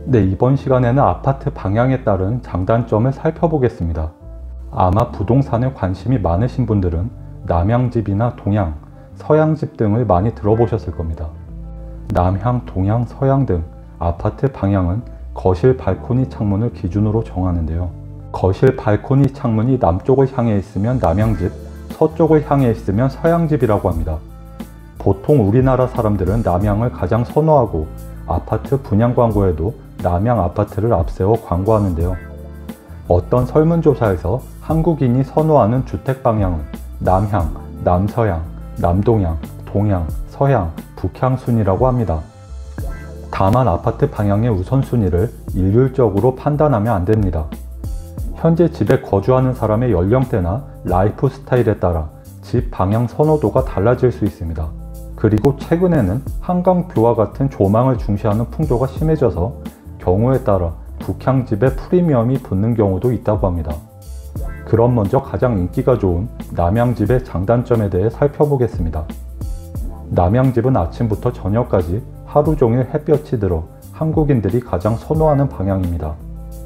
네, 이번 시간에는 아파트 방향에 따른 장단점을 살펴보겠습니다. 아마 부동산에 관심이 많으신 분들은 남향집이나 동향, 서향집 등을 많이 들어보셨을 겁니다. 남향, 동향, 서향 등 아파트 방향은 거실 발코니 창문을 기준으로 정하는데요. 거실 발코니 창문이 남쪽을 향해 있으면 남향집, 서쪽을 향해 있으면 서향집이라고 합니다. 보통 우리나라 사람들은 남향을 가장 선호하고 아파트 분양 광고에도 남향 아파트를 앞세워 광고하는데요. 어떤 설문조사에서 한국인이 선호하는 주택 방향은 남향, 남서향, 남동향, 동향, 서향, 북향 순이라고 합니다. 다만 아파트 방향의 우선순위를 일률적으로 판단하면 안 됩니다. 현재 집에 거주하는 사람의 연령대나 라이프 스타일에 따라 집 방향 선호도가 달라질 수 있습니다. 그리고 최근에는 한강뷰와 같은 조망을 중시하는 풍조가 심해져서 경우에 따라 북향집에 프리미엄이 붙는 경우도 있다고 합니다. 그럼 먼저 가장 인기가 좋은 남향집의 장단점에 대해 살펴보겠습니다. 남향집은 아침부터 저녁까지 하루 종일 햇볕이 들어 한국인들이 가장 선호하는 방향입니다.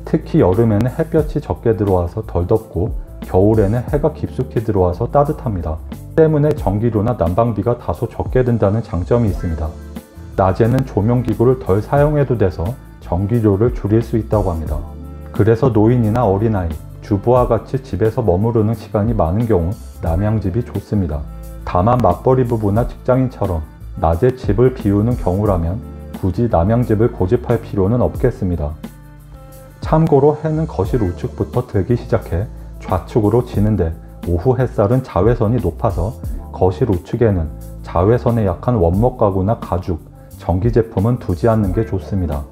특히 여름에는 햇볕이 적게 들어와서 덜 덥고 겨울에는 해가 깊숙이 들어와서 따뜻합니다. 때문에 전기료나 난방비가 다소 적게 든다는 장점이 있습니다. 낮에는 조명기구를 덜 사용해도 돼서 전기료를 줄일 수 있다고 합니다. 그래서 노인이나 어린아이, 주부와 같이 집에서 머무르는 시간이 많은 경우 남향집이 좋습니다. 다만 맞벌이 부부나 직장인처럼 낮에 집을 비우는 경우라면 굳이 남향집을 고집할 필요는 없겠습니다. 참고로 해는 거실 우측부터 들기 시작해 좌측으로 지는데 오후 햇살은 자외선이 높아서 거실 우측에는 자외선에 약한 원목 가구나 가죽, 전기 제품은 두지 않는 게 좋습니다.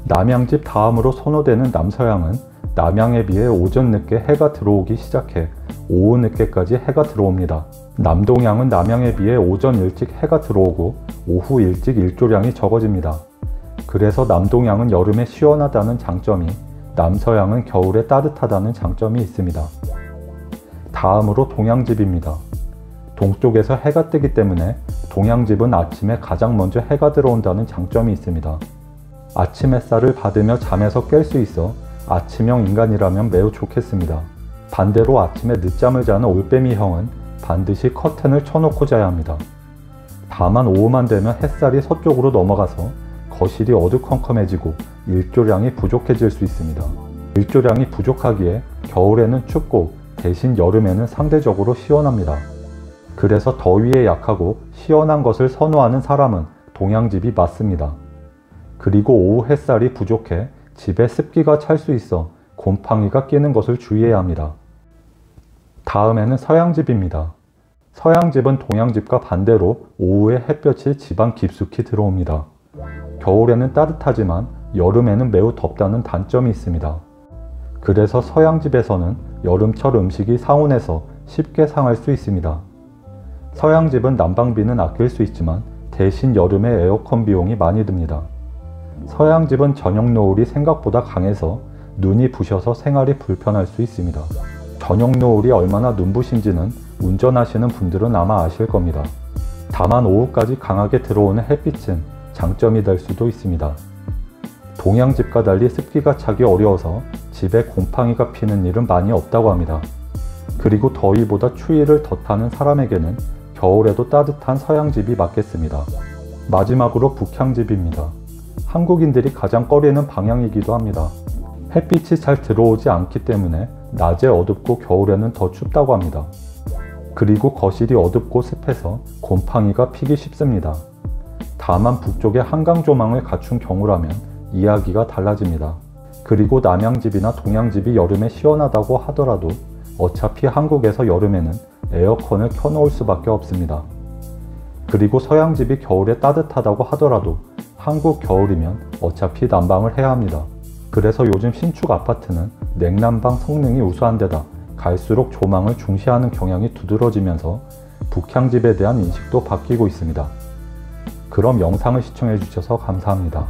남향집 다음으로 선호되는 남서향은 남향에 비해 오전 늦게 해가 들어오기 시작해 오후 늦게까지 해가 들어옵니다. 남동향은 남향에 비해 오전 일찍 해가 들어오고 오후 일찍 일조량이 적어집니다. 그래서 남동향은 여름에 시원하다는 장점이, 남서향은 겨울에 따뜻하다는 장점이 있습니다. 다음으로 동향집입니다. 동쪽에서 해가 뜨기 때문에 동향집은 아침에 가장 먼저 해가 들어온다는 장점이 있습니다. 아침 햇살을 받으며 잠에서 깰 수 있어 아침형 인간이라면 매우 좋겠습니다. 반대로 아침에 늦잠을 자는 올빼미형은 반드시 커튼을 쳐놓고 자야 합니다. 다만 오후만 되면 햇살이 서쪽으로 넘어가서 거실이 어두컴컴해지고 일조량이 부족해질 수 있습니다. 일조량이 부족하기에 겨울에는 춥고 대신 여름에는 상대적으로 시원합니다. 그래서 더위에 약하고 시원한 것을 선호하는 사람은 동향집이 맞습니다. 그리고 오후 햇살이 부족해 집에 습기가 찰 수 있어 곰팡이가 끼는 것을 주의해야 합니다. 다음에는 서향집입니다. 서향집은 동향집과 반대로 오후에 햇볕이 집 안 깊숙이 들어옵니다. 겨울에는 따뜻하지만 여름에는 매우 덥다는 단점이 있습니다. 그래서 서향집에서는 여름철 음식이 상온에서 쉽게 상할 수 있습니다. 서향집은 난방비는 아낄 수 있지만 대신 여름에 에어컨 비용이 많이 듭니다. 서향집은 저녁 노을이 생각보다 강해서 눈이 부셔서 생활이 불편할 수 있습니다. 저녁 노을이 얼마나 눈부신지는 운전하시는 분들은 아마 아실 겁니다. 다만 오후까지 강하게 들어오는 햇빛은 장점이 될 수도 있습니다. 동향집과 달리 습기가 차기 어려워서 집에 곰팡이가 피는 일은 많이 없다고 합니다. 그리고 더위보다 추위를 더 타는 사람에게는 겨울에도 따뜻한 서향집이 맞겠습니다. 마지막으로 북향집입니다. 한국인들이 가장 꺼리는 방향이기도 합니다. 햇빛이 잘 들어오지 않기 때문에 낮에 어둡고 겨울에는 더 춥다고 합니다. 그리고 거실이 어둡고 습해서 곰팡이가 피기 쉽습니다. 다만 북쪽에 한강 조망을 갖춘 경우라면 이야기가 달라집니다. 그리고 남향집이나 동향집이 여름에 시원하다고 하더라도 어차피 한국에서 여름에는 에어컨을 켜놓을 수밖에 없습니다. 그리고 서향집이 겨울에 따뜻하다고 하더라도 한국 겨울이면 어차피 난방을 해야 합니다. 그래서 요즘 신축 아파트는 냉난방 성능이 우수한 데다 갈수록 조망을 중시하는 경향이 두드러지면서 북향집에 대한 인식도 바뀌고 있습니다. 그럼 영상을 시청해 주셔서 감사합니다.